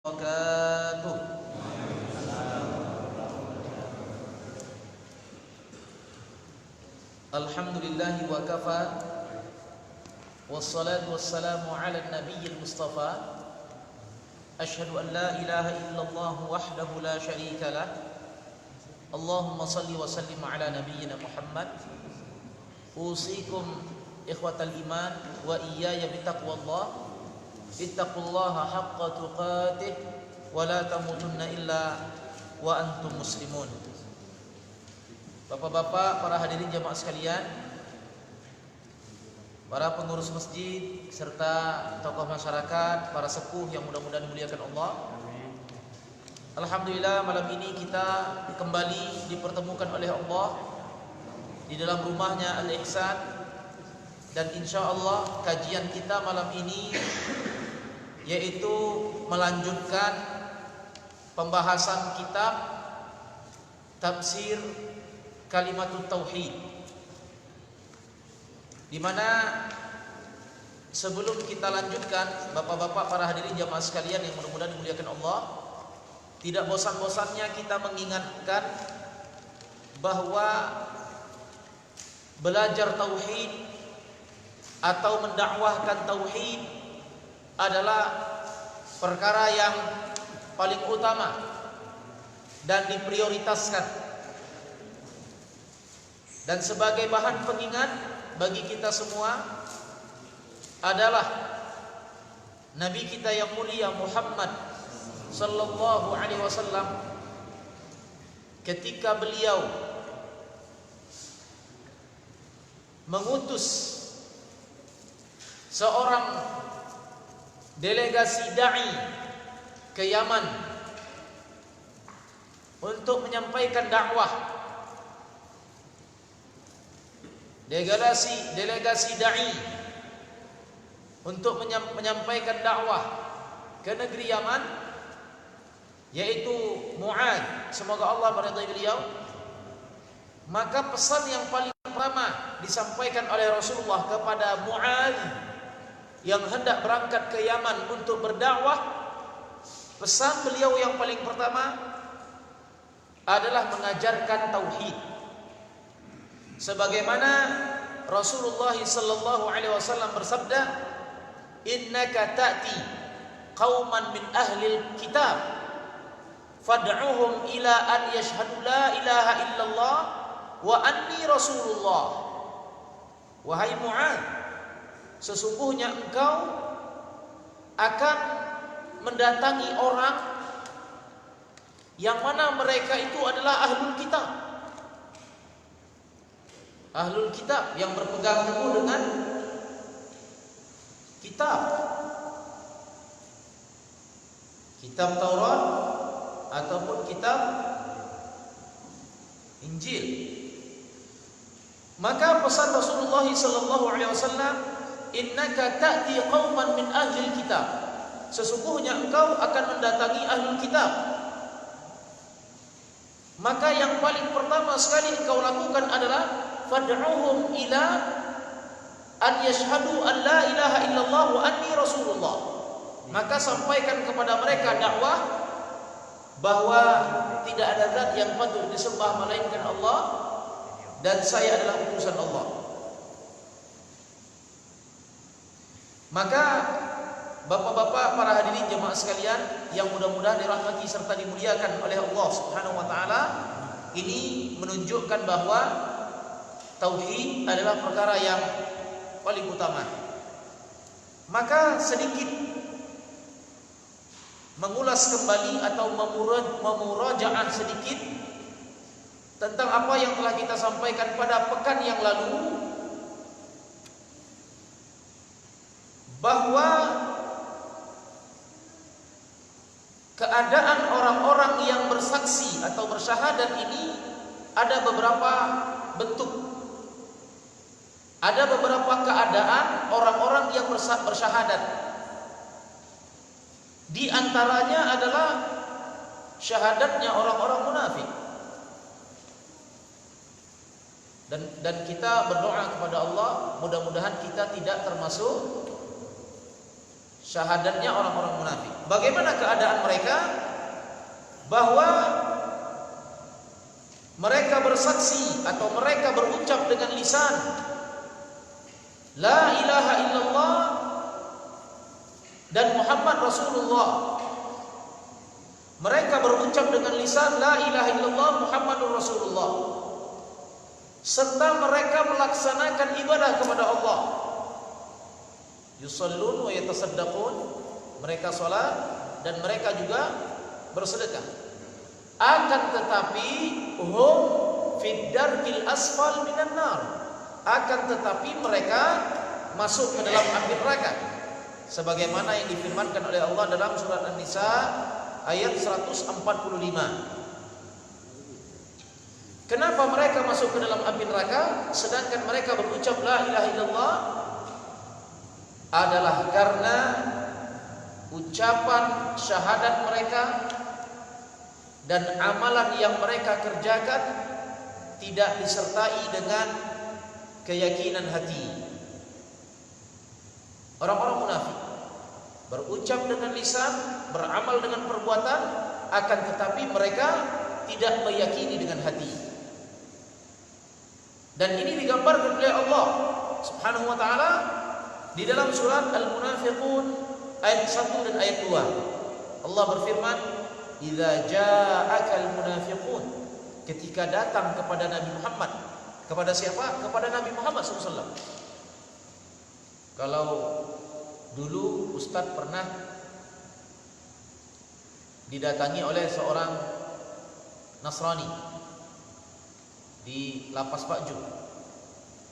wabarakatuh. Alhamdulillahi wa kafa, wassalatu wassalamu ala nabiyyil mustafa. Asyhadu an la ilaha illallah wahdahu la syarika lah. Allahumma salli wa sallim ala nabiyyina Muhammad. Usikum ikhwatal iman wa iyaya bitaqwallah. Ittaqullaha haqqa tuqatih wa la tamutunna illa wa antum muslimun. Bapak-bapak, para hadirin jamaah sekalian, para pengurus masjid serta tokoh masyarakat, para sepuh yang mudah-mudahan dimuliakan Allah. Alhamdulillah, malam ini kita kembali dipertemukan oleh Allah di dalam rumahnya Al-Ihsan, dan insyaallah kajian kita malam ini yaitu melanjutkan pembahasan kitab Tafsir Kalimatut Tauhid, di mana sebelum kita lanjutkan, bapak-bapak, para hadirin jamaah sekalian yang mudah-mudahan dimuliakan Allah, tidak bosan-bosannya kita mengingatkan bahwa belajar tauhid atau mendakwahkan tauhid adalah perkara yang paling utama dan diprioritaskan. Dan sebagai bahan pengingat bagi kita semua adalah Nabi kita yang mulia Muhammad sallallahu alaihi wasallam, ketika beliau mengutus seorang delegasi dai ke Yaman untuk menyampaikan dakwah. Delegasi dai untuk menyampaikan dakwah ke negeri Yaman, yaitu Mu'adz, semoga Allah meridai beliau. Maka pesan yang paling pertama disampaikan oleh Rasulullah kepada Mu'adz yang hendak berangkat ke Yaman untuk berdakwah, pesan beliau yang paling pertama adalah mengajarkan tauhid. Sebagaimana Rasulullah sallallahu alaihi wasallam bersabda, "Innaka ta'ti qauman min ahlil kitab fad'uhum ila an yashhadu la ilaha illallah wa anni rasulullah." Wahai Mu'adz, sesungguhnya engkau akan mendatangi orang yang mana mereka itu adalah ahlul kitab. Ahlul kitab yang berpegang teguh dengan kitab Taurat ataupun kitab Injil. Maka pesan Rasulullah sallallahu alaihi wasallam, "Innaka ta'ti qauman min ahlil kitab." Sesungguhnya engkau akan mendatangi ahlul kitab. Maka yang paling pertama sekali engkau lakukan adalah fad'uhum ila an yashhadu an la ilaha illallah wa anni rasulullah. Maka sampaikan kepada mereka dakwah bahwa tidak ada zat yang patut disembah melainkan Allah dan saya adalah utusan Allah. Maka bapak-bapak, para hadirin jemaah sekalian yang mudah-mudahan dirahmati serta dimuliakan oleh Allah Subhanahu wa taala, ini menunjukkan bahwa tauhid adalah perkara yang paling utama. Maka sedikit mengulas kembali atau memurajaah sedikit tentang apa yang telah kita sampaikan pada pekan yang lalu, bahwa keadaan orang-orang yang bersaksi atau bersyahadat ini ada beberapa bentuk. Ada beberapa keadaan orang-orang yang bersyahadat. Di antaranya adalah syahadatnya orang-orang munafik. Dan kita berdoa kepada Allah, mudah-mudahan kita tidak termasuk syahadatnya orang-orang munafik. Bagaimana keadaan mereka? Bahwa mereka bersaksi atau mereka berucap dengan lisan la ilaha illallah dan Muhammad Rasulullah. Mereka berucap dengan lisan la ilaha illallah Muhammadur Rasulullah, serta mereka melaksanakan ibadah kepada Allah. Yusallun wa yatasaddaqun, mereka salat dan mereka juga bersedekah. Akan tetapi hum fid darkil asfal minan nar, akan tetapi mereka masuk ke dalam api neraka, sebagaimana yang difirmankan oleh Allah dalam surat An-Nisa ayat 145. Kenapa mereka masuk ke dalam api neraka sedangkan mereka berucap la ilaha illallah? Adalah karena ucapan syahadat mereka dan amalan yang mereka kerjakan tidak disertai dengan keyakinan hati. Orang-orang munafik berucap dengan lisan, beramal dengan perbuatan, akan tetapi mereka tidak meyakini dengan hati. Dan ini digambarkan oleh Allah Subhanahu wa taala di dalam surat Al-Munafiqun ayat 1 dan ayat 2. Allah berfirman, "Idza ja'akal munafiqun," ketika datang kepada Nabi Muhammad. Kepada siapa? Kepada Nabi Muhammad SAW. Kalau dulu Ustadz pernah didatangi oleh seorang Nasrani di Lapas Pak Ju,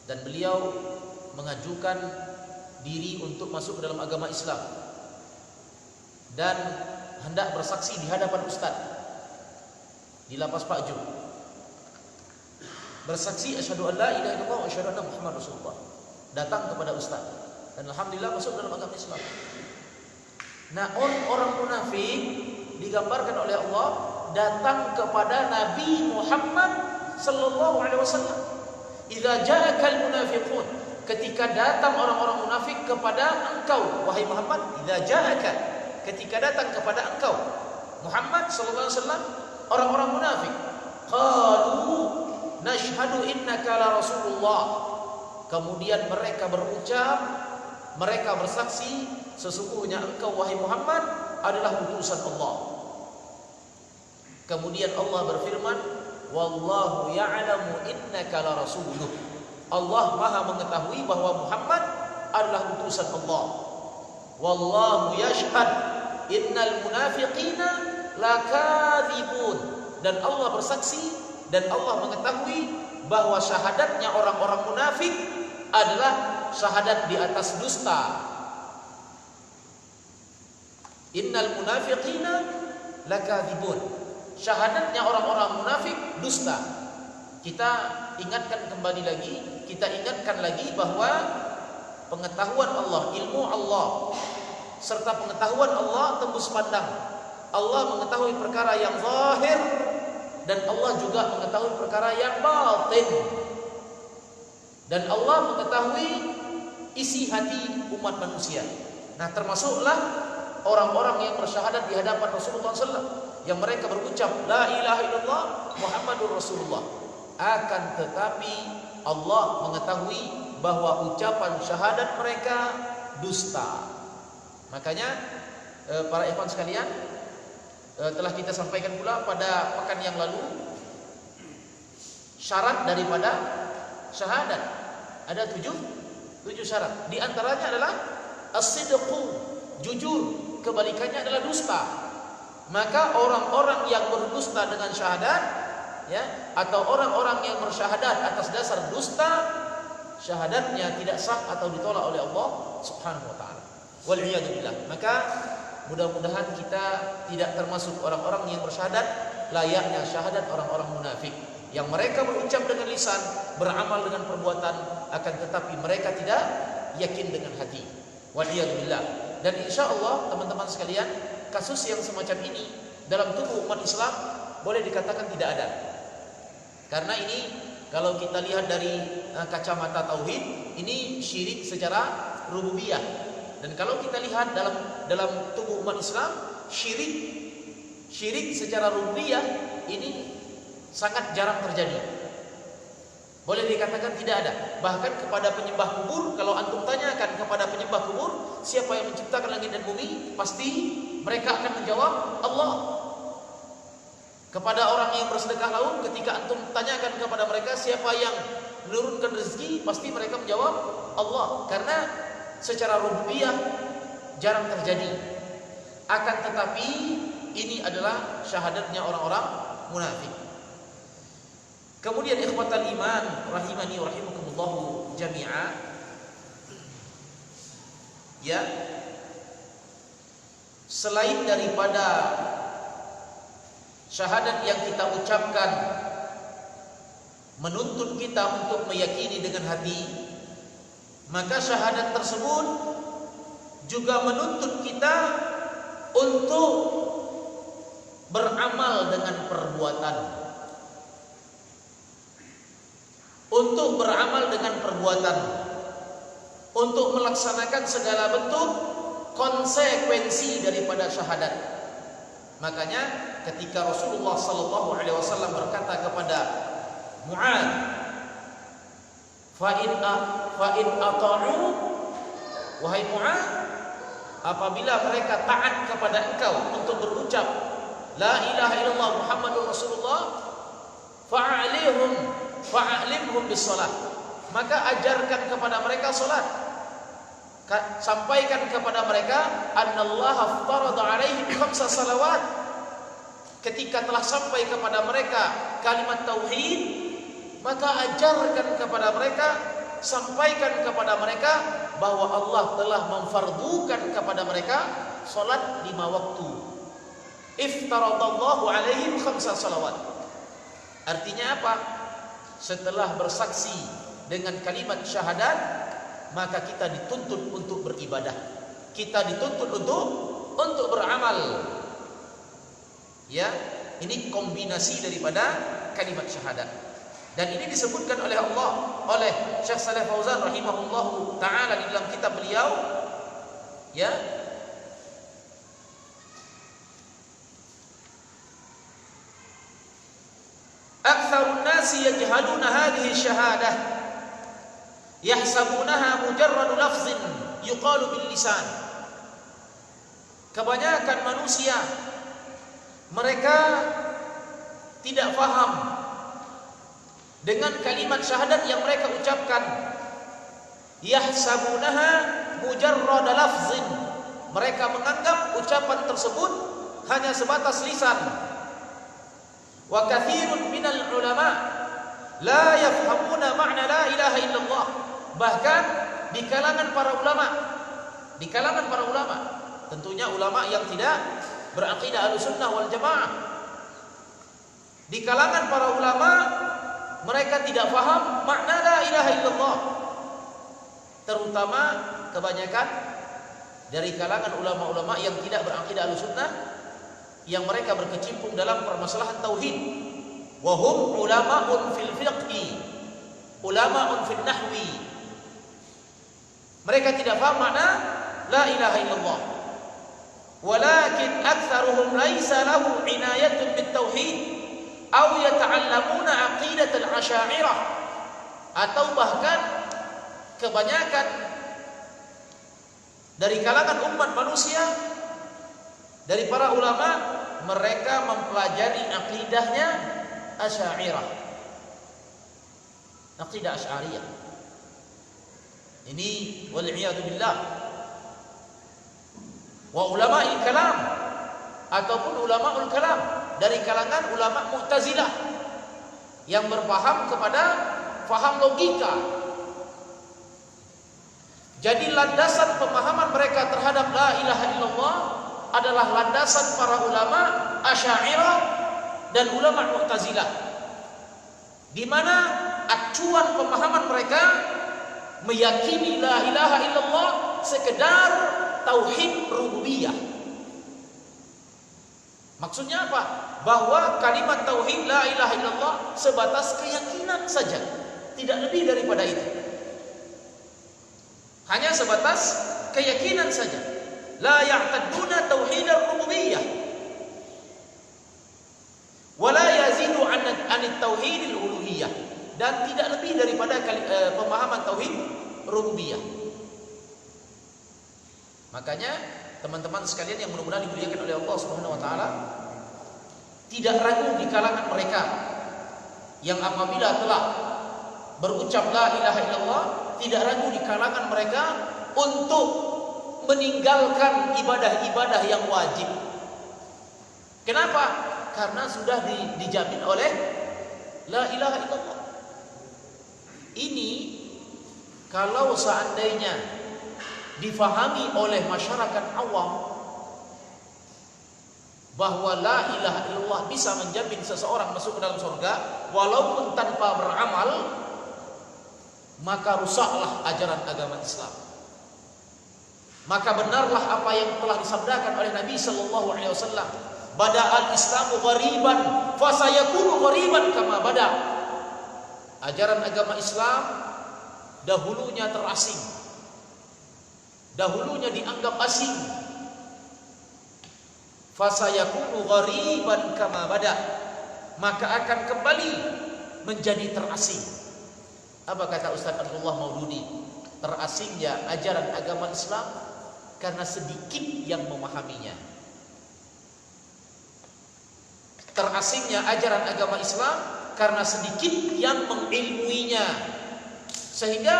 dan beliau mengajukan diri untuk masuk ke dalam agama Islam dan hendak bersaksi di hadapan Ustadz di Lapas Pak Ju, bersaksi asyhadu an la ilaha illallah wa asyhadu anna Muhammad Rasulullah. Datang kepada Ustadz dan alhamdulillah masuk dalam agama Islam. Nah, orang munafik digambarkan oleh Allah datang kepada Nabi Muhammad sallallahu alaihi wasallam. Idza ja'akal munafiqun, ketika datang orang-orang munafik kepada engkau wahai Muhammad. Idza ja'aka, ketika datang kepada engkau Muhammad sallallahu alaihi wasallam, orang-orang munafik, qalu nashhadu innaka la rasulullah. Kemudian mereka berucap, mereka bersaksi, sesungguhnya engkau wahai Muhammad adalah utusan Allah. Kemudian Allah berfirman, wallahu ya'lamu innaka la rasuluh. Allah Maha mengetahui bahwa Muhammad adalah utusan Allah. Wallahu yashhad innal munafiqina lakadzibun. Dan Allah bersaksi dan Allah mengetahui bahwa syahadatnya orang-orang munafik adalah syahadat di atas dusta. Innal munafiqina lakadzibun. Syahadatnya orang-orang munafik dusta. Kita ingatkan kembali lagi, kita ingatkan lagi bahwa pengetahuan Allah, ilmu Allah, serta pengetahuan Allah tembus pandang. Allah mengetahui perkara yang zahir dan Allah juga mengetahui perkara yang batin. Dan Allah mengetahui isi hati umat manusia. Nah, termasuklah orang-orang yang bersyahadat di hadapan Rasulullah SAW, yang mereka berucap la ilaha illallah Muhammadur Rasulullah. Akan tetapi Allah mengetahui bahwa ucapan syahadat mereka dusta. Makanya para ikhwan sekalian, telah kita sampaikan pula pada pekan yang lalu syarat daripada syahadat. Ada tujuh syarat. Di antaranya adalah as-sidqu, jujur. Kebalikannya adalah dusta. Maka orang-orang yang berdusta dengan syahadat, ya, atau orang-orang yang bersyahadat atas dasar dusta, syahadatnya tidak sah atau ditolak oleh Allah Subhanahu wa taala. Wal iyadu billah. Maka mudah-mudahan kita tidak termasuk orang-orang yang bersyahadat layaknya syahadat orang-orang munafik, yang mereka berucap dengan lisan, beramal dengan perbuatan, akan tetapi mereka tidak yakin dengan hati. Wal iyadu billah. Dan insyaallah teman-teman sekalian, kasus yang semacam ini dalam tubuh umat Islam boleh dikatakan tidak ada. Karena ini kalau kita lihat dari kacamata tauhid, ini syirik secara rububiyah. Dan kalau kita lihat dalam tubuh umat Islam, syirik secara rububiyah ini sangat jarang terjadi. Boleh dikatakan tidak ada. Bahkan kepada penyembah kubur, kalau antum tanyakan kepada penyembah kubur, siapa yang menciptakan langit dan bumi, pasti mereka akan menjawab Allah. Kepada orang yang bersedekah laut, ketika antum tanyakan kepada mereka siapa yang menurunkan rezeki, pasti mereka menjawab Allah. Karena secara rububiyah jarang terjadi. Akan tetapi ini adalah syahadatnya orang-orang munafik. Kemudian ikhwatal iman rahimani wa rahimakumullah jami'a, ya, selain daripada syahadat yang kita ucapkan menuntut kita untuk meyakini dengan hati, maka syahadat tersebut juga menuntut kita untuk beramal dengan perbuatan. Untuk beramal dengan perbuatan, untuk melaksanakan segala bentuk konsekuensi daripada syahadat. Makanya ketika Rasulullah sallallahu alaihi wasallam berkata kepada Mu'adz, fa in ata'u, wahai Mu'adz, apabila mereka taat kepada engkau untuk berucap la ilaha illallah Muhammadur Rasulullah, fa'alimhum bis-shalah, maka ajarkan kepada mereka salat. Sampaikan kepada mereka annallaha farada alaihim khamsa salawat. Ketika telah sampai kepada mereka kalimat tauhid, maka ajarkan kepada mereka, sampaikan kepada mereka bahwa Allah telah memfardukan kepada mereka salat 5 waktu. Iftaradallahu alaihim khamsa salawat. Artinya apa? Setelah bersaksi dengan kalimat syahadat, maka kita dituntut untuk beribadah. Kita dituntut untuk beramal. Ya, ini kombinasi daripada kalimat syahadat. Dan ini disebutkan oleh Allah, oleh Syekh Shalih Fauzan rahimahullahu taala di dalam kitab beliau, ya. Aktsarun nasi yajhaluna hadhihi syahadah yahsabunaha mujarrad lafzin yuqalu bil lisan. Kebanyakan manusia mereka tidak faham dengan kalimat syahadat yang mereka ucapkan. Yahsabunaha mujarrad lafzin. Mereka menganggap ucapan tersebut hanya sebatas lisan. Wa katsirun minal ulama la yafhamuna ma'na la ilaha illallah. Bahkan di kalangan para ulama, tentunya ulama yang tidak beraqidah Ahlussunnah wal Jamaah, di kalangan para ulama mereka tidak faham makna la ilaha illallah. Terutama kebanyakan dari kalangan ulama-ulama yang tidak beraqidah Ahlussunnah, yang mereka berkecimpung dalam permasalahan tauhid. Wa hum ulama'un fil fiqhi, ulama'un fil nahwi. Mereka tidak faham makna la ilaha illallah. Walakin aktsaruhum laisa lahu inayatun bit tauhid aw yata'allamuna aqidat al-asy'ariyah, atau bahkan kebanyakan dari kalangan umat manusia, dari para ulama, mereka mempelajari akidahnya Asy'ariyah, akidah Asy'ariyah. Ini wal'iyadu billah. Wa ulama'il kalam, ataupun ulama'ul kalam, dari kalangan ulama Mu'tazilah yang berpaham kepada faham logika. Jadi landasan pemahaman mereka terhadap la ilaha illallah adalah landasan para ulama Asy'ariyah dan ulama Mu'tazilah, di mana acuan pemahaman mereka meyakini la ilaha illallah sekedar tauhid rububiyah. Maksudnya apa? Bahwa kalimat tauhid la ilaha illallah sebatas keyakinan saja, tidak lebih daripada itu. Hanya sebatas keyakinan saja. La ya'tadduna tauhid ar-rububiyyah wa la yazidu an tauhid al-uluhiyyah, dan tidak lebih daripada pemahaman tauhid rububiyah. Makanya teman-teman sekalian yang mudah-mudahan dimuliakan oleh Allah Subhanahu wa taala, tidak ragu di kalangan mereka yang apabila telah berucap la ilaha illallah, tidak ragu di kalangan mereka untuk meninggalkan ibadah-ibadah yang wajib. Kenapa? Karena sudah dijamin oleh la ilaha illallah. Ini kalau seandainya difahami oleh masyarakat awam bahwa la ilaha illallah bisa menjamin seseorang masuk ke dalam surga walaupun tanpa beramal, maka rusaklah ajaran agama Islam. Maka benarlah apa yang telah disabdakan oleh Nabi sallallahu alaihi wasallam, bada'al islamu ghariban fasayakunu ghariban kama bada. Ajaran agama Islam dahulunya terasing, dahulunya dianggap asing. Fasayakunu ghariban kama bada, maka akan kembali menjadi terasing. Apa kata Ustaz Abdullah Maududi? Terasingnya ajaran agama Islam karena sedikit yang memahaminya. Terasingnya ajaran agama Islam karena sedikit yang mengilmuinya. Sehingga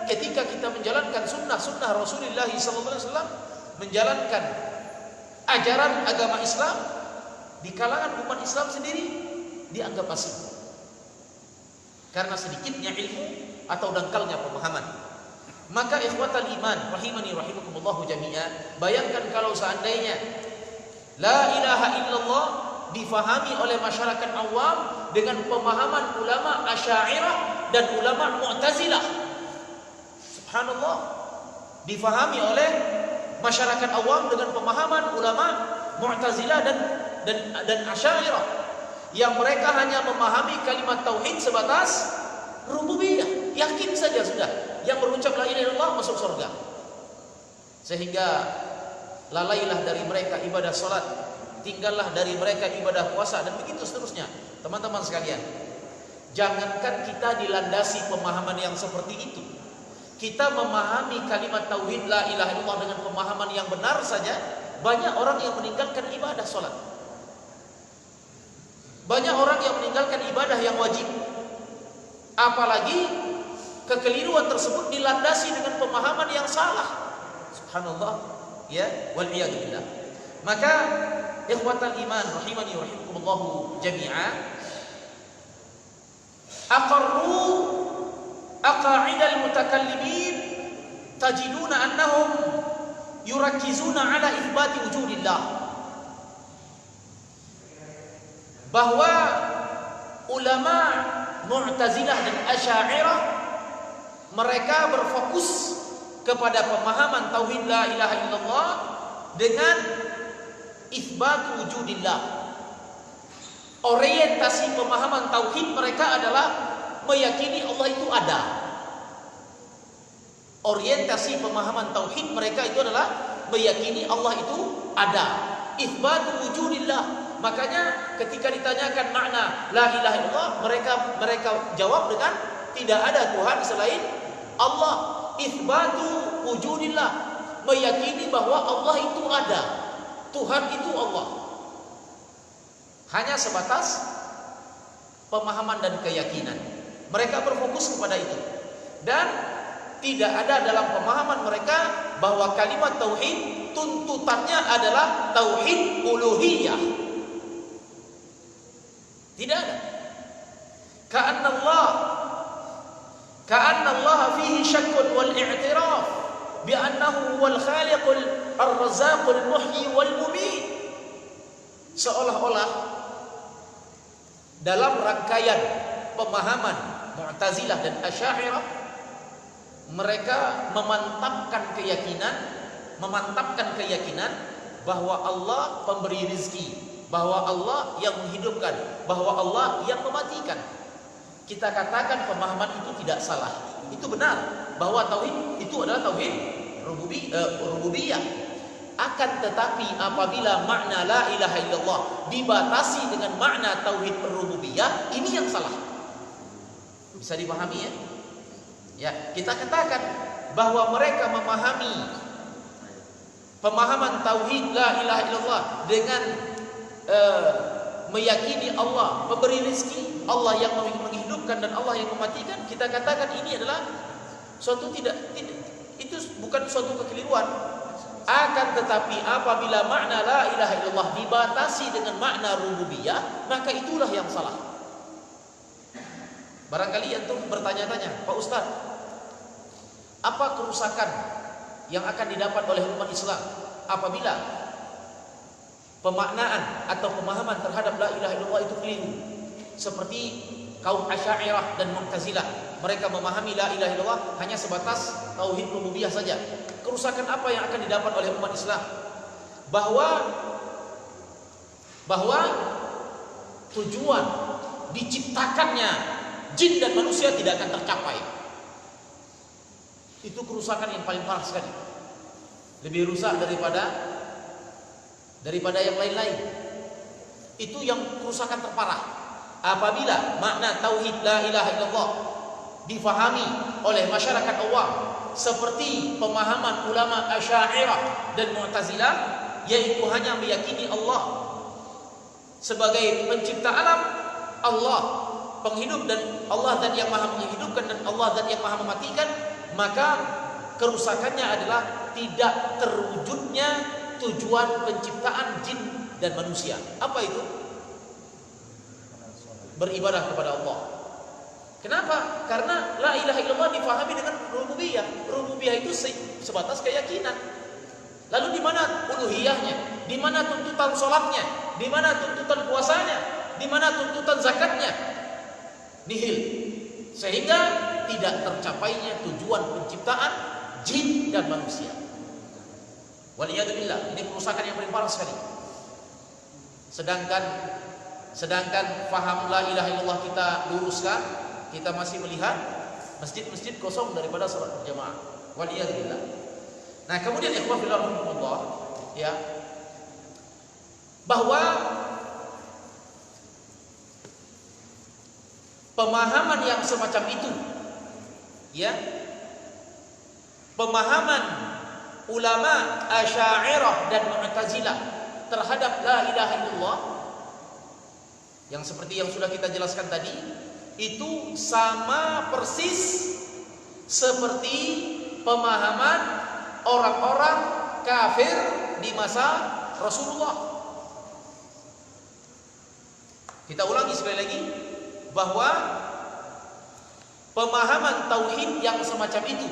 ketika kita menjalankan sunnah Rasulullah SAW, menjalankan ajaran agama Islam, di kalangan umat Islam sendiri dianggap asing karena sedikitnya ilmu atau dangkalnya pemahaman. Maka ikhwatal iman rahimani rahimakumullah jami'an, bayangkan kalau seandainya la ilaha illallah difahami oleh masyarakat awam dengan pemahaman ulama Asy'ariyah dan ulama Mu'tazilah. Subhanallah, difahami oleh masyarakat awam dengan pemahaman ulama Mu'tazilah dan Asy'ariyah, yang mereka hanya memahami kalimat tauhid sebatas rububiyah, yakin saja sudah, yang berucap la ilaha illallah masuk surga. Sehingga lalailah dari mereka ibadah salat, tinggallah dari mereka ibadah puasa, dan begitu seterusnya. Teman-teman sekalian, jangankan kita dilandasi pemahaman yang seperti itu, kita memahami kalimat tauhid la ilaha illallah dengan pemahaman yang benar saja, banyak orang yang meninggalkan ibadah salat, banyak orang yang meninggalkan ibadah yang wajib. Apalagi kekeliruan tersebut dilandasi dengan pemahaman yang salah. Subhanallah, ya, wal iyad billah. Maka ikhwatal iman rahimani rahimakumullah jami'a, aqarru aqaidal mutakallimin tajiduna annahum yurakkizuna ala itsbati wujudillah, bahwa ulama Mu'tazilah dan Asy'ariyah mereka berfokus kepada pemahaman tauhid la ilaha illallah dengan itsbat wujudillah. Orientasi pemahaman tauhid mereka adalah meyakini Allah itu ada. Orientasi pemahaman tauhid mereka itu adalah meyakini Allah itu ada, itsbat wujudillah. Makanya ketika ditanyakan makna la ilaha illallah, mereka jawab dengan tidak ada Tuhan selain Allah. Itsbatu wujudillah, meyakini bahwa Allah itu ada, Tuhan itu Allah. Hanya sebatas pemahaman dan keyakinan. Mereka berfokus kepada itu. Dan tidak ada dalam pemahaman mereka bahwa kalimat tauhid tuntutannya adalah tauhid uluhiyah. Tidak ada. Ka'anna Allah fihi syakkun wal i'tiraf bi annahu huwal khaliqul ar-razzaqul muhyi wal mumit. Seolah-olah dalam rangkaian pemahaman Mu'tazilah dan Asy'ariyah, mereka memantapkan keyakinan bahwa Allah pemberi rezeki, bahwa Allah yang menghidupkan, bahwa Allah yang mematikan. Kita katakan pemahaman itu tidak salah, itu benar, bahwa tauhid itu adalah tauhid rububiyah. Akan tetapi apabila makna la ilaha illallah dibatasi dengan makna tauhid rububiyah, ini yang salah. Bisa dipahami ya? Ya, kita katakan bahwa mereka memahami pemahaman tauhid la ilaha illallah dengan meyakini Allah memberi rezeki, Allah yang menghidupkan dan Allah yang mematikan. Kita katakan ini adalah suatu itu bukan suatu kekeliruan. Akan tetapi apabila makna la ilaha illallah dibatasi dengan makna rububiyah, maka itulah yang salah. Barangkali antum bertanya-tanya, Pak Ustaz, apa kerusakan yang akan didapat oleh umat Islam apabila pemaknaan atau pemahaman terhadap la ilaha illallah itu keliru? Seperti kaum Asy'ariyah dan Mu'tazilah, mereka memahami la ilaha illallah hanya sebatas tauhid rububiyah saja. Kerusakan apa yang akan didapat oleh umat Islam? Bahwa tujuan diciptakannya jin dan manusia tidak akan tercapai. Itu kerusakan yang paling parah sekali. Lebih rusak daripada yang lain-lain. Itu yang kerusakan terparah. Apabila makna tauhid la ilaha illallah difahami oleh masyarakat awam seperti pemahaman ulama Asy'ariyah dan Mu'tazilah, yaitu hanya meyakini Allah sebagai pencipta alam, Allah penghidup dan Allah zat yang maha menghidupkan dan Allah zat yang maha mematikan, maka kerusakannya adalah tidak terwujudnya tujuan penciptaan jin dan manusia. Apa itu? Beribadah kepada Allah. Kenapa? Karena la ilaha illallah difahami dengan rububiyah. Rububiyah itu sebatas keyakinan. Lalu di mana uluhiyahnya? Di mana tuntutan salatnya? Di mana tuntutan puasanya? Di mana tuntutan zakatnya? Nihil. Sehingga tidak tercapainya tujuan penciptaan jin dan manusia. Waliyadzubillah, ini kerusakan yang paling parah sekali. Sedangkan faham la ilaha illallah kita luruskan, kita masih melihat masjid-masjid kosong daripada salat berjamaah. Waliyadzubillah. Nah, kemudian ikhwah fillah rahimakumullah, ya, bahwa pemahaman yang semacam itu, ya, pemahaman ulama Asy'ariyah dan Mu'tazilah terhadap la ilaha illallah yang seperti yang sudah kita jelaskan tadi, itu sama persis seperti pemahaman orang-orang kafir di masa Rasulullah. Kita ulangi sekali lagi bahwa pemahaman tauhid yang semacam itu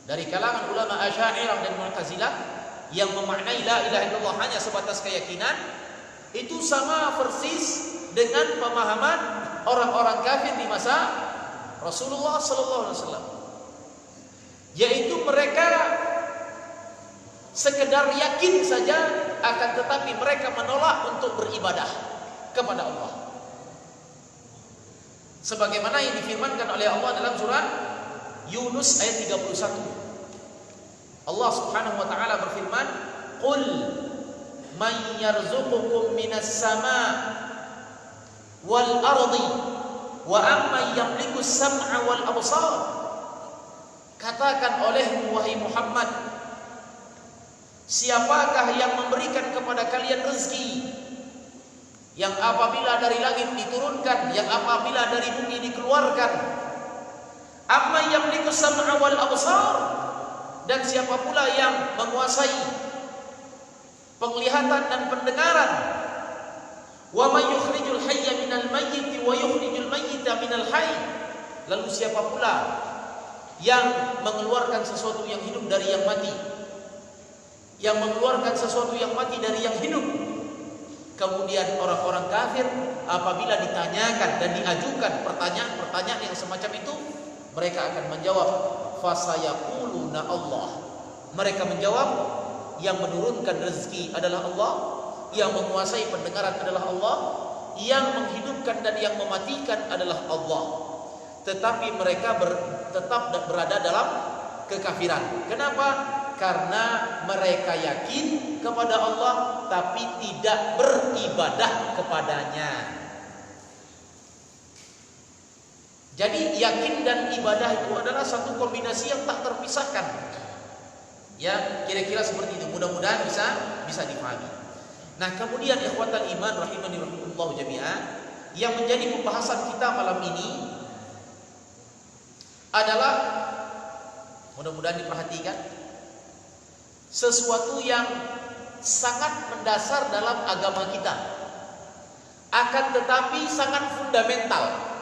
dari kalangan ulama Asy'ariyah dan Mu'tazilah yang memaknai la ilaha illallah hanya sebatas keyakinan, itu sama persis dengan pemahaman orang-orang kafir di masa Rasulullah sallallahu alaihi wasallam, yaitu mereka sekedar yakin saja, akan tetapi mereka menolak untuk beribadah kepada Allah. Sebagaimana yang difirmankan oleh Allah dalam surah Yunus ayat 31. Allah Subhanahu wa taala berfirman, "Qul man yarzuqukum minas sama' wal ardi wa amman yamliku as-sam'a wal absar." Katakan olehmu wahai Muhammad, siapakah yang memberikan kepada kalian rezeki, yang apabila dari langit diturunkan, yang apabila dari bumi dikeluarkan? Amma yamliku as-sam'a wal absar, dan siapa pula yang menguasai penglihatan dan pendengaran? Wa may yukhrijul hayya minal mayyit wa yukhrijul mayyita minal hayy, lalu siapa pula yang mengeluarkan sesuatu yang hidup dari yang mati, yang mengeluarkan sesuatu yang mati dari yang hidup? Kemudian orang-orang kafir apabila ditanyakan dan diajukan pertanyaan-pertanyaan yang semacam itu, mereka akan menjawab, fasayaquluna Allah. Mereka menjawab, yang menurunkan rezeki adalah Allah, yang menguasai pendengaran adalah Allah, yang menghidupkan dan yang mematikan adalah Allah. Tetapi mereka tetap berada dalam kekafiran. Kenapa? Karena mereka yakin kepada Allah tapi tidak beribadah kepadanya. Jadi yakin dan ibadah itu adalah satu kombinasi yang tak terpisahkan. Ya, kira-kira seperti itu. Mudah-mudahan bisa dipahami. Nah, kemudian ikhwatal iman rahimani rahimakumullah jami'an, yang menjadi pembahasan kita malam ini adalah, mudah-mudahan diperhatikan, sesuatu yang sangat mendasar dalam agama kita, akan tetapi sangat fundamental.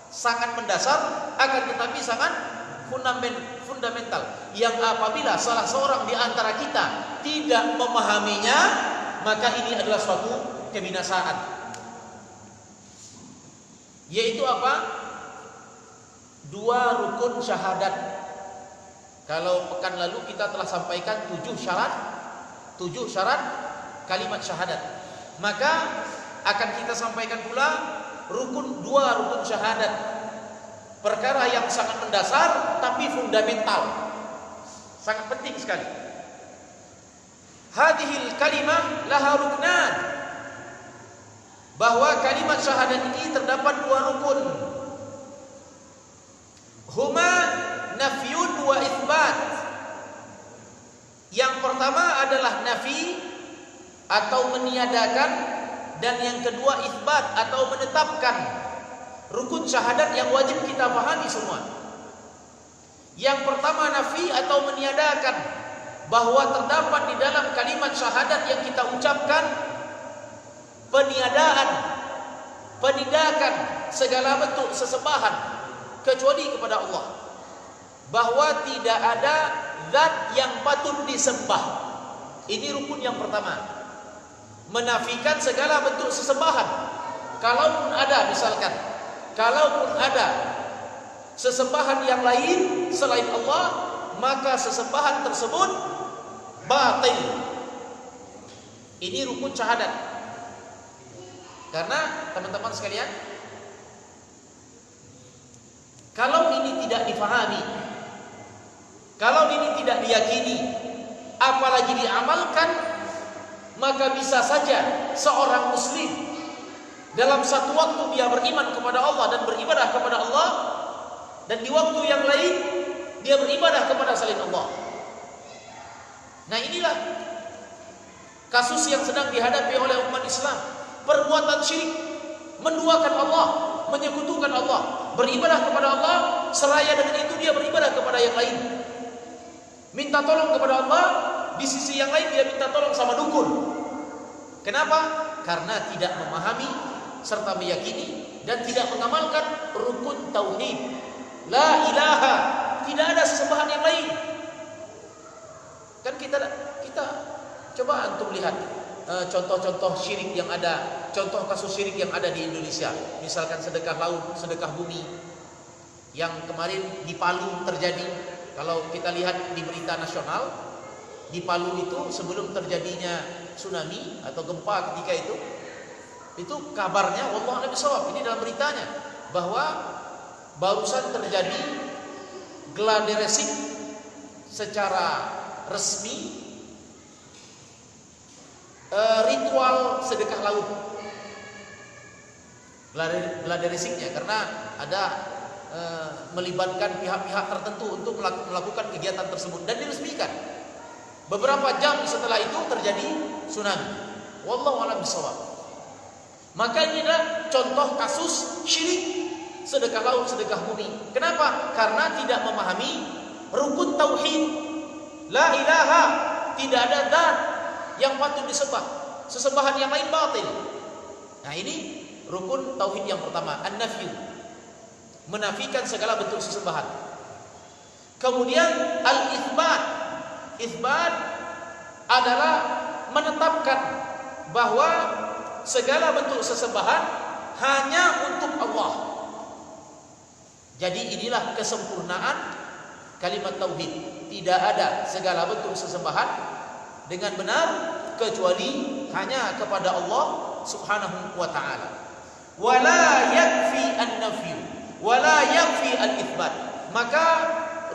Sangat mendasar, akan tetapi sangat fundamental, yang apabila salah seorang di antara kita tidak memahaminya, maka ini adalah suatu kebinasaan. Yaitu apa? 2 rukun syahadat. Kalau pekan lalu kita telah sampaikan 7 syarat kalimat syahadat. Maka akan kita sampaikan pula 2 rukun syahadat. Perkara yang sangat mendasar tapi fundamental. Sangat penting sekali. Hadhil kalimah laha ruknan. Bahwa kalimat syahadat ini terdapat 2 rukun. Huma nafyun wa itsbat. Yang pertama adalah nafi atau meniadakan, dan yang kedua itsbat atau menetapkan. Rukun syahadat yang wajib kita pahami semua. Yang pertama nafi atau meniadakan, bahwa terdapat di dalam kalimat syahadat yang kita ucapkan peniadaan, penindakan segala bentuk sesembahan kecuali kepada Allah. Bahwa tidak ada zat yang patut disembah. Ini rukun yang pertama. Menafikan segala bentuk sesembahan. Kalaupun ada, misalkan, kalaupun ada sesembahan yang lain selain Allah, maka sesembahan tersebut batil. Ini rukun syahadat. Karena teman-teman sekalian, kalau ini tidak difahami, kalau ini tidak diyakini, apalagi diamalkan, maka bisa saja seorang muslim dalam satu waktu dia beriman kepada Allah dan beribadah kepada Allah, dan di waktu yang lain dia beribadah kepada selain Allah. Nah, inilah kasus yang sedang dihadapi oleh umat Islam. Perbuatan syirik, menduakan Allah, menyekutukan Allah, beribadah kepada Allah, seraya dengan itu dia beribadah kepada yang lain. Minta tolong kepada Allah, di sisi yang lain dia minta tolong sama dukun. Kenapa? Karena tidak memahami serta meyakini dan tidak mengamalkan rukun tauhid. La ilaha, tidak ada sesembahan yang lain. Kan kita coba antum lihat contoh-contoh syirik yang ada, contoh kasus syirik yang ada di Indonesia. Misalkan sedekah laut, sedekah bumi yang kemarin di Palu terjadi. Kalau kita lihat di berita nasional, di Palu itu sebelum terjadinya tsunami atau gempa ketika itu kabarnya wallahu a'lam bishawab, ini dalam beritanya, bahwa barusan terjadi gladi resik secara resmi, ritual sedekah laut, gladi resiknya, karena ada melibatkan pihak-pihak tertentu untuk melakukan kegiatan tersebut dan diresmikan. Beberapa jam setelah itu terjadi tsunami. Wallahu a'lam bishawab. Maka ini adalah contoh kasus syirik, sedekah laut, sedekah bumi. Kenapa? Karena tidak memahami rukun tauhid. La ilaha, tidak ada zat yang patut disembah, sesembahan yang lain batil. Nah, ini rukun tauhid yang pertama, an-nafyu, menafikan segala bentuk sesembahan. Kemudian al-itsbat. Itsbat adalah menetapkan bahwa segala bentuk sesembahan hanya untuk Allah. Jadi inilah kesempurnaan kalimat tauhid. Tidak ada segala bentuk sesembahan dengan benar kecuali hanya kepada Allah Subhanahu wa taala. Wala yakfi an-nafyu wala yakfi al-itsbat. Maka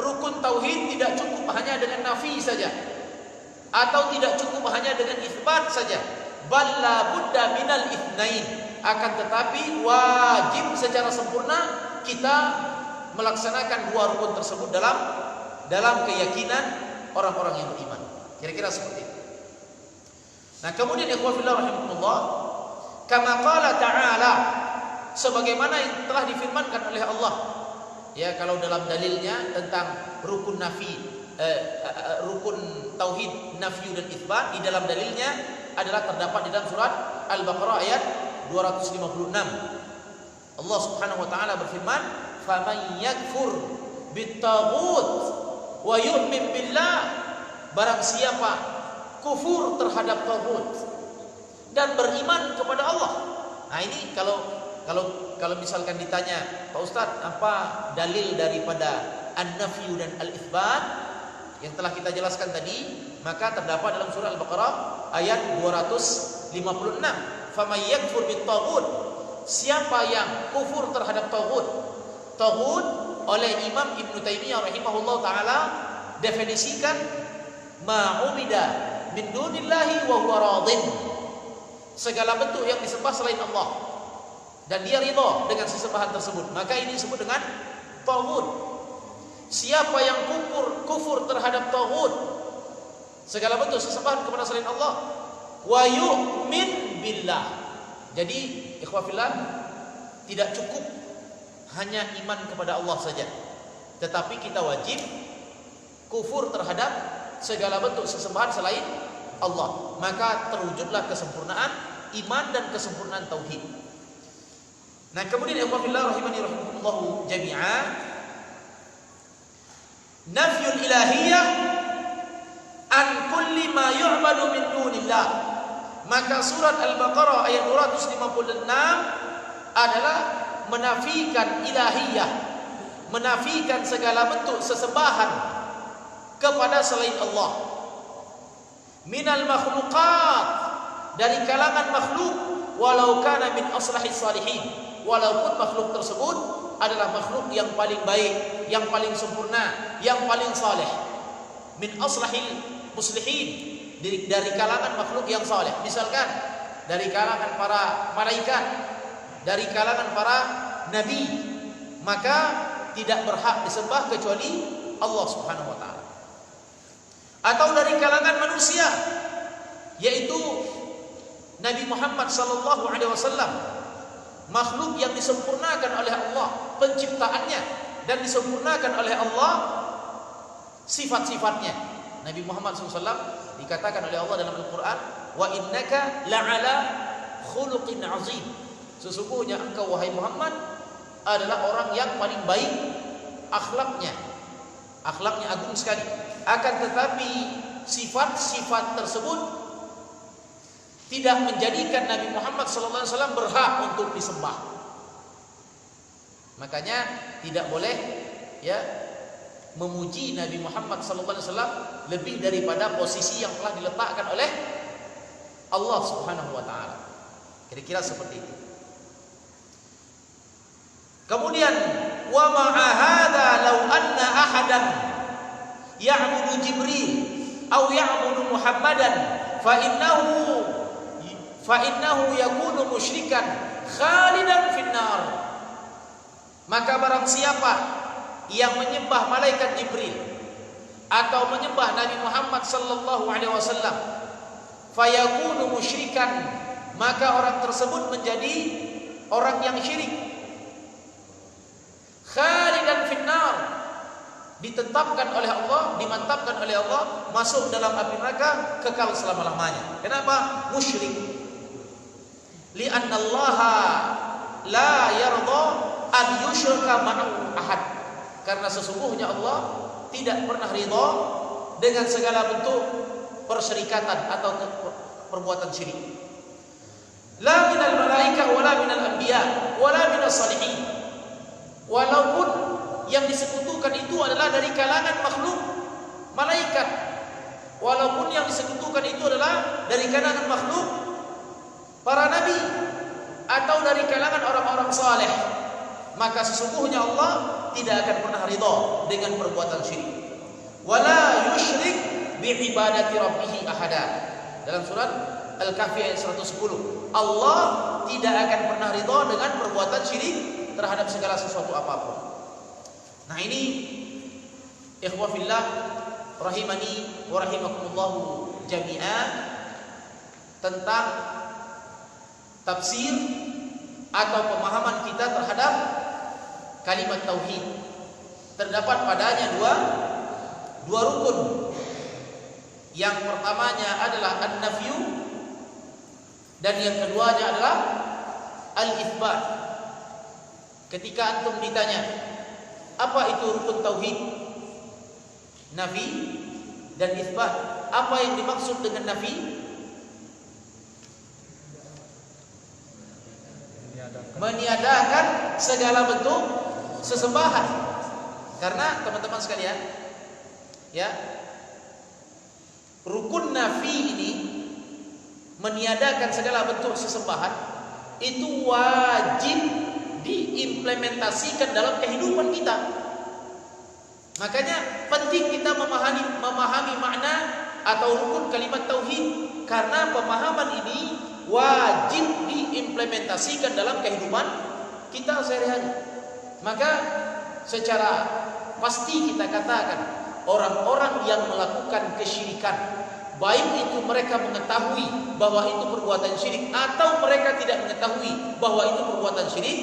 rukun tauhid tidak cukup hanya dengan nafi saja, atau tidak cukup hanya dengan isbat saja. Bal la budda minal itsnain, akan tetapi wajib secara sempurna kita melaksanakan dua rukun tersebut dalam keyakinan orang-orang yang beriman. Kira-kira seperti itu. Nah, kemudian ikhwan fillah rahimakumullah, kama qala ta'ala, sebagaimana yang telah difirmankan oleh Allah. Ya, kalau dalam dalilnya tentang rukun rukun tauhid nafyu dan itsbat, di dalam dalilnya adalah terdapat di dalam surat Al-Baqarah ayat 256. Allah Subhanahu wa taala berfirman, "Faman yakfur bit-taghut wa yu'min billah." Barang siapa kufur terhadap taghut dan beriman kepada Allah. Nah, ini kalau misalkan ditanya, Pak Ustadz, apa dalil daripada an-nafyu dan al-itsbat yang telah kita jelaskan tadi, maka terdapat dalam surah Al-Baqarah ayat 256. Faman yakfur bit-taghut, siapa yang kufur terhadap taghut. Taghut oleh Imam Ibnu Taimiyah rahimahullah taala definisikan ma'ubida min dunillahi wa huwa radin, segala bentuk yang disembah selain Allah dan dia ridha dengan sesembahan tersebut, maka ini disebut dengan taghut. Siapa yang kufur terhadap taghut, segala bentuk sesembahan kepada selain Allah, wa yu'min billah. Jadi ikhwah fillah, tidak cukup hanya iman kepada Allah saja, tetapi kita wajib kufur terhadap segala bentuk sesembahan selain Allah, maka terwujudlah kesempurnaan iman dan kesempurnaan tauhid. Nah, kemudian ikhwah fillah rahimani rahimakumullah jami'a, nafyul ilahiyah an kulli ma yu'badu min dunillah. Maka surat Al-Baqarah ayat 256 adalah menafikan ilahiyah, menafikan segala bentuk sesembahan kepada selain Allah. Minal makhluqat, dari kalangan makhluk, walau kana min aslahis salihin, walaupun makhluk tersebut adalah makhluk yang paling baik, yang paling sempurna, yang paling saleh. Min aslahil muslihin, dari kalangan makhluk yang saleh. Misalkan dari kalangan para malaikat, dari kalangan para nabi, maka tidak berhak disembah kecuali Allah Subhanahu wa taala. Atau dari kalangan manusia, yaitu Nabi Muhammad sallallahu alaihi wasallam, makhluk yang disempurnakan oleh Allah penciptaannya dan disempurnakan oleh Allah sifat-sifatnya. Nabi Muhammad SAW dikatakan oleh Allah dalam Al-Quran, wa innaka la'ala khuluqin azim, sesungguhnya engkau wahai Muhammad adalah orang yang paling baik akhlaknya agung sekali. Akan tetapi sifat-sifat tersebut tidak menjadikan Nabi Muhammad SAW berhak untuk disembah. Makanya tidak boleh ya memuji Nabi Muhammad SAW lebih daripada posisi yang telah diletakkan oleh Allah Subhanahu wa taala. Kira-kira seperti itu. Kemudian wa ma'a hadza law anna ahadan ya'budu Jibril aw ya'budu Muhammadan fa innahu yakunu musyrikan khalidan finnar. Maka barang siapa yang menyembah malaikat Jibril atau menyembah Nabi Muhammad sallallahu alaihi wasallam, fayakunu musyrikan, maka orang tersebut menjadi orang yang syirik. Khalidan finnar, ditetapkan oleh Allah, dimantapkan oleh Allah masuk dalam api neraka kekal selama-lamanya. Kenapa? Musyrik. Li'anna Allah la yarda an yushraka ma'ahu ahad. Karena sesungguhnya Allah tidak pernah ridha dengan segala bentuk persyirikatan atau perbuatan syirik. La minal malaikah wala minal anbiya wala minas salihin. Walaupun yang disekutukan itu adalah dari kalangan makhluk malaikat, walaupun yang disekutukan itu adalah dari kalangan makhluk para nabi atau dari kalangan orang-orang saleh, maka sesungguhnya Allah tidak akan pernah ridha dengan perbuatan syirik. Wala yusyrik bi ibadati rabbih ahada. Dalam surat Al-Kahfi ayat 110, Allah tidak akan pernah ridha dengan perbuatan syirik terhadap segala sesuatu apapun. Nah, ini ikhwah fillah rahimani wa rahimakumullah jami'an tentang tafsir atau pemahaman kita terhadap kalimat tauhid. Terdapat padanya dua rukun. Yang pertamanya adalah an-nafyu dan yang keduanya adalah al-itsbat. Ketika antum ditanya, apa itu rukun tauhid? Nafi dan itsbat. Apa yang dimaksud dengan nafi? Meniadakan segala bentuk sesembahan. Karena teman-teman sekalian, ya, rukun nafi ini, meniadakan segala bentuk sesembahan, itu wajib diimplementasikan dalam kehidupan kita. Makanya penting kita memahami makna atau rukun kalimat tauhid, karena pemahaman ini wajib diimplementasikan dalam kehidupan kita sehari-hari. Maka secara pasti kita katakan, orang-orang yang melakukan kesyirikan, baik itu mereka mengetahui bahwa itu perbuatan syirik atau mereka tidak mengetahui bahwa itu perbuatan syirik,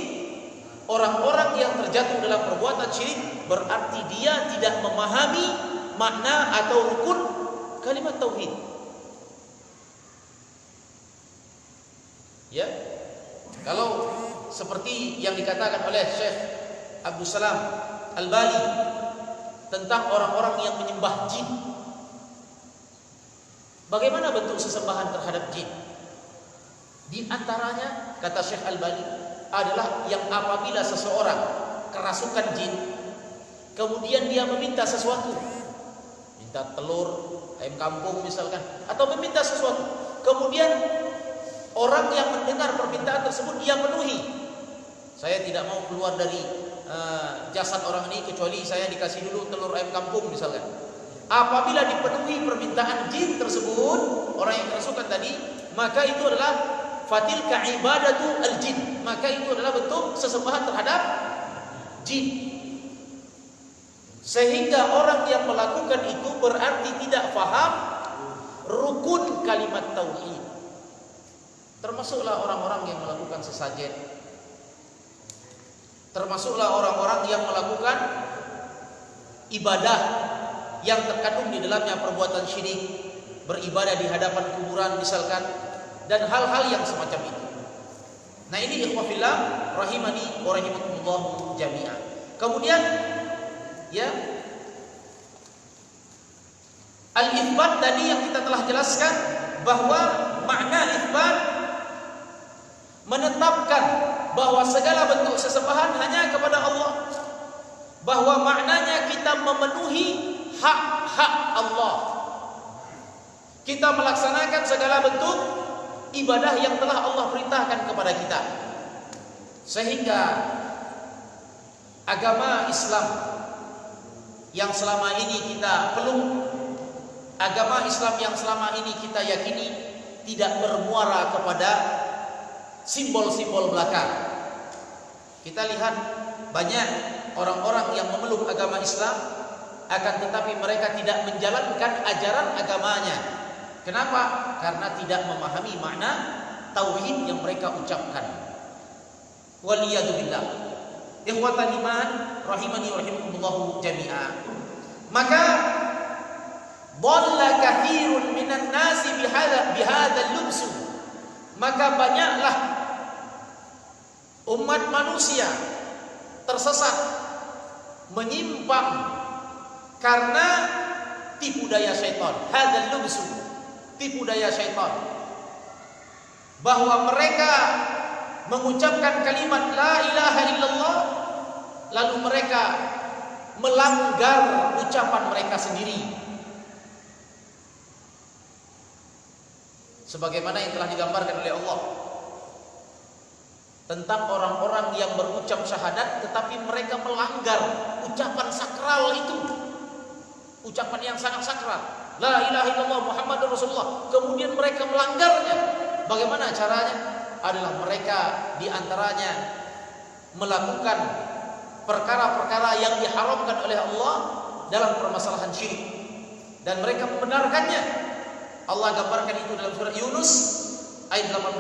orang-orang yang terjatuh dalam perbuatan syirik berarti dia tidak memahami makna atau rukun kalimat tauhid. Ya, kalau seperti yang dikatakan oleh Syekh Abdul Salam Al-Bali tentang orang-orang yang menyembah jin, bagaimana bentuk sesembahan terhadap jin? Di antaranya, kata Syekh Al-Bali, adalah yang apabila seseorang kerasukan jin, kemudian dia meminta sesuatu, minta telur, ayam kampung misalkan, atau meminta sesuatu, kemudian orang yang mendengar permintaan tersebut dia penuhi. Saya tidak mau keluar dari jasad orang ini kecuali saya dikasih dulu telur ayam kampung misalkan. Apabila dipenuhi permintaan jin tersebut, orang yang kerasukan tadi, maka itu adalah fatilka ibadatu al-jin, maka itu adalah bentuk sesembahan terhadap jin. Sehingga orang yang melakukan itu berarti tidak faham rukun kalimat tauhid. Termasuklah orang-orang yang melakukan sesajen, termasuklah orang-orang yang melakukan ibadah yang terkandung di dalamnya perbuatan syirik, beribadah di hadapan kuburan misalkan, dan hal-hal yang semacam itu. Nah, ini ikhwah fillah rahimani wa rahimakumullah jami'an. Kemudian ya, al-itsbat tadi yang kita telah jelaskan, bahwa makna itsbat menetapkan bahwa segala bentuk sesembahan hanya kepada Allah, bahwa maknanya kita memenuhi hak-hak Allah, kita melaksanakan segala bentuk ibadah yang telah Allah perintahkan kepada kita. Sehingga agama Islam yang selama ini kita peluk, agama Islam yang selama ini kita yakini, tidak bermuara kepada simbol-simbol belaka. Kita lihat banyak orang-orang yang memeluk agama Islam, akan tetapi mereka tidak menjalankan ajaran agamanya. Kenapa? Karena tidak memahami makna tauhid yang mereka ucapkan. Waliyadu billah. Ikhwatan iman rahimani wa rahimakumullah jami'an. Maka dhalla katsirun minan nasi bihadzal lubsu. Maka banyaklah umat manusia tersesat, menyimpang karena tipu daya syaitan. Hadzal lubsu, tipu daya syaitan, bahwa mereka mengucapkan kalimat la ilaha illallah, lalu mereka melanggar ucapan mereka sendiri, sebagaimana yang telah digambarkan oleh Allah tentang orang-orang yang berucap syahadat tetapi mereka melanggar ucapan sakral itu, ucapan yang sangat sakral, la ilaha illallah Muhammadur Rasulullah, kemudian mereka melanggarnya. Bagaimana caranya? Adalah mereka diantaranya melakukan perkara-perkara yang diharamkan oleh Allah dalam permasalahan syirik, dan mereka membenarkannya. Allah gambarkan itu dalam surah Yunus ayat 18.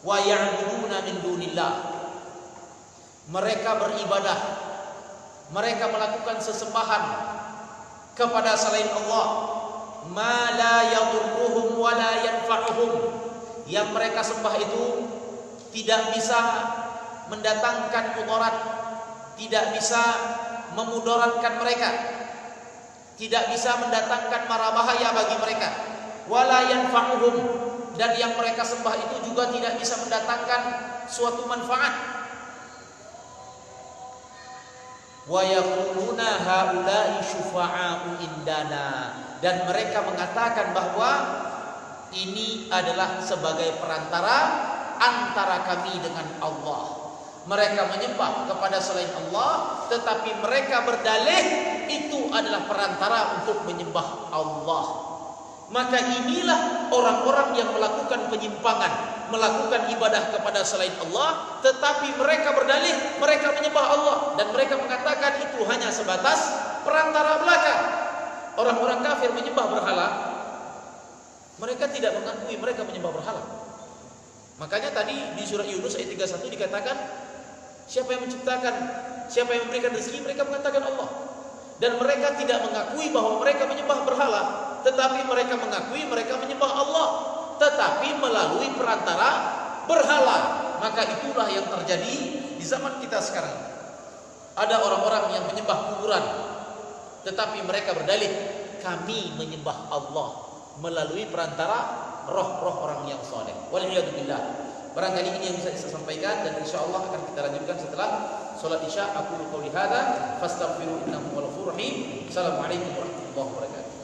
Wa ya'buduna min dunillah. Mereka beribadah, mereka melakukan sesembahan kepada selain Allah, ma la yadurruhum wa la yanfa'uhum. Yang mereka sembah itu tidak bisa mendatangkan mudarat, tidak bisa memudaratkan mereka, tidak bisa mendatangkan mara bahaya bagi mereka. Wala yanfa'uhum, dan yang mereka sembah itu juga tidak bisa mendatangkan suatu manfaat. Wa yaquluna haula'i syufa'a'u indana, dan mereka mengatakan bahwa ini adalah sebagai perantara antara kami dengan Allah. Mereka menyembah kepada selain Allah, tetapi mereka berdalih itu adalah perantara untuk menyembah Allah. Maka inilah orang-orang yang melakukan penyimpangan, melakukan ibadah kepada selain Allah, tetapi mereka berdalih mereka menyembah Allah, dan mereka mengatakan itu hanya sebatas perantara belaka. Orang-orang kafir menyembah berhala, mereka tidak mengakui mereka menyembah berhala. Makanya tadi di surah Yunus ayat 31 dikatakan, siapa yang menciptakan, siapa yang memberikan rezeki, mereka mengatakan Allah. Dan mereka tidak mengakui bahwa mereka menyembah berhala, tetapi mereka mengakui mereka menyembah Allah, tetapi melalui perantara berhala. Maka itulah yang terjadi di zaman kita sekarang. Ada orang-orang yang menyembah kuburan, tetapi mereka berdalih kami menyembah Allah melalui perantara roh-roh orang yang saleh. Waliyadzubillah. Barangkali ini yang bisa saya sampaikan, dan insyaallah akan kita lanjutkan setelah salat Isya. Aku qouli hadza fastaghfiru innahu ghafurur rahim. Assalamualaikum warahmatullahi wabarakatuh.